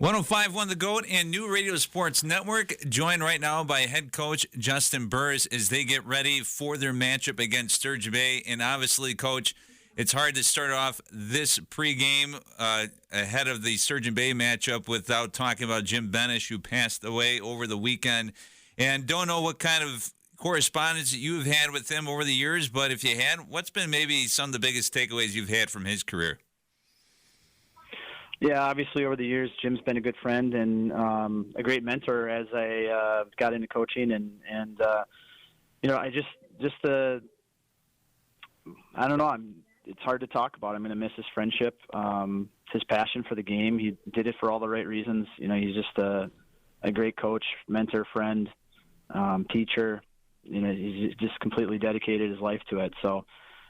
105.1 The GOAT and New Radio Sports Network, joined right now by head coach Justin Burress as they get ready for their matchup against Sturgeon Bay. And obviously, Coach, it's hard to start off this pregame ahead of the Sturgeon Bay matchup without talking about Jim Benesh, who passed away over the weekend. And don't know what kind of correspondence that you have had with him over the years, but if you had, what's been maybe some of the biggest takeaways you've had from his career? Yeah, obviously over the years, Jim's been a good friend and a great mentor as I got into coaching, and I don't know. It's hard to talk about. I'm going to miss his friendship, his passion for the game. He did it for all the right reasons. He's just a great coach, mentor, friend, teacher. He's just completely dedicated his life to it. So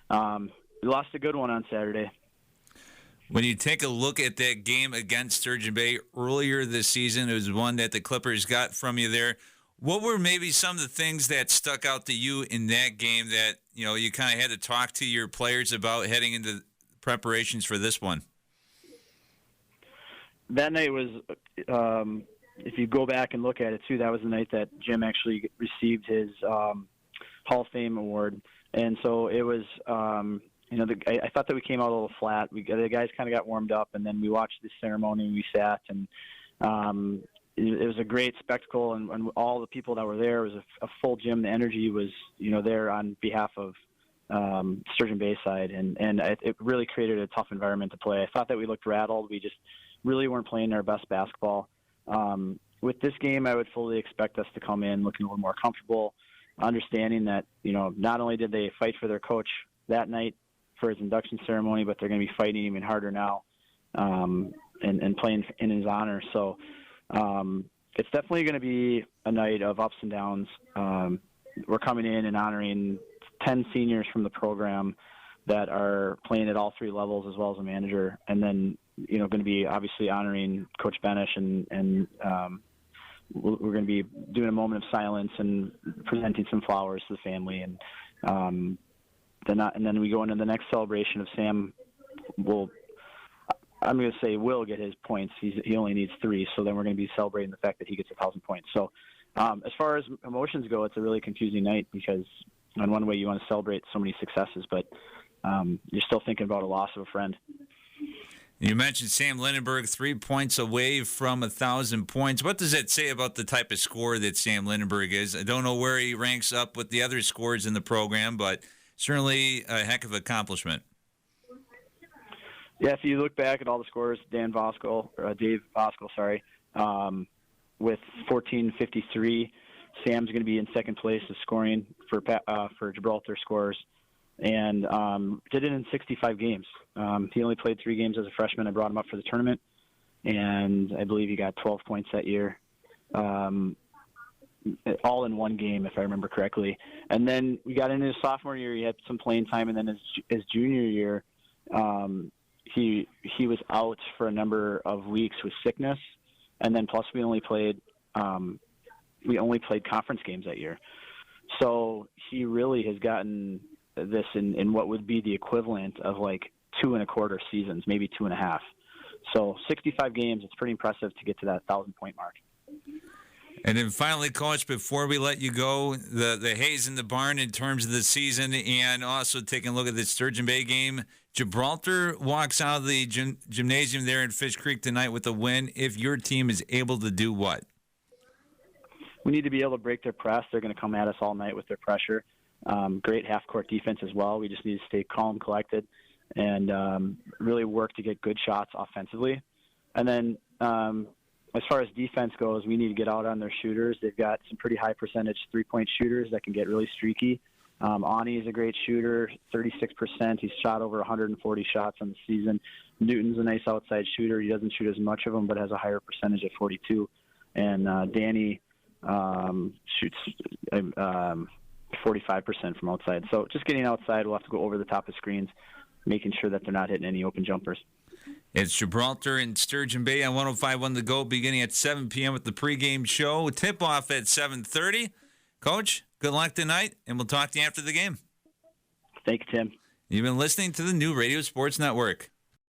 we lost a good one on Saturday. When you take a look at that game against Sturgeon Bay earlier this season, it was one that the Clippers got from you there. What were maybe some of the things that stuck out to you in that game that, you kind of had to talk to your players about heading into preparations for this one? That night was, if you go back and look at it too, that was the night that Jim actually received his Hall of Fame award. And so it was, I thought that we came out a little flat. The guys kind of got warmed up, and then we watched the ceremony, and we sat, and it was a great spectacle, and all the people that were there, it was a full gym. The energy was, there on behalf of Sturgeon Bay side, and it really created a tough environment to play. I thought that we looked rattled. We just really weren't playing our best basketball. With this game, I would fully expect us to come in looking a little more comfortable, understanding that, not only did they fight for their coach that night for his induction ceremony, but they're going to be fighting even harder now and playing in his honor. So it's definitely going to be a night of ups and downs. We're coming in and honoring 10 seniors from the program that are playing at all three levels as well as a manager, and then going to be obviously honoring Coach Benesh, and we're going to be doing a moment of silence and presenting some flowers to the family, and then we go into the next celebration of Sam. Will get his points. He only needs 3, so then we're going to be celebrating the fact that he gets 1,000 points. So as far as emotions go, it's a really confusing night because on one way you want to celebrate so many successes, but you're still thinking about a loss of a friend. You mentioned Sam Lindenberg, 3 points away from 1,000 points. What does that say about the type of scorer that Sam Lindenberg is? I don't know where he ranks up with the other scorers in the program, but certainly a heck of an accomplishment. Yeah, if you look back at all the scores, Dave Voskuhl, with 1453, Sam's going to be in second place of scoring for Gibraltar scores, and did it in 65 games. He only played 3 games as a freshman. I brought him up for the tournament, and I believe he got 12 points that year. All in one game, if I remember correctly. And then we got into his sophomore year. He had some playing time, and then his junior year, he was out for a number of weeks with sickness, and then plus we only played conference games that year. So he really has gotten this in what would be the equivalent of like 2 1/4 seasons, maybe 2.5. So 65 games. It's pretty impressive to get to that 1,000-point mark. And then finally, Coach, before we let you go, the haze in the barn in terms of the season, and also taking a look at the Sturgeon Bay game. Gibraltar walks out of the gymnasium there in Fish Creek tonight with a win. If your team is able to do what? We need to be able to break their press. They're going to come at us all night with their pressure. Great half-court defense as well. We just need to stay calm, collected, and really work to get good shots offensively. And then as far as defense goes, we need to get out on their shooters. They've got some pretty high percentage three-point shooters that can get really streaky. Ani is a great shooter, 36%. He's shot over 140 shots on the season. Newton's a nice outside shooter. He doesn't shoot as much of them, but has a higher percentage at 42. And Danny shoots 45% from outside. So just getting outside, we'll have to go over the top of screens, making sure that they're not hitting any open jumpers. It's Gibraltar and Sturgeon Bay on 105.1 The GO, beginning at 7 p.m. with the pregame show. Tip-off at 7:30. Coach, good luck tonight, and we'll talk to you after the game. Thank you, Tim. You've been listening to the New Radio Sports Network.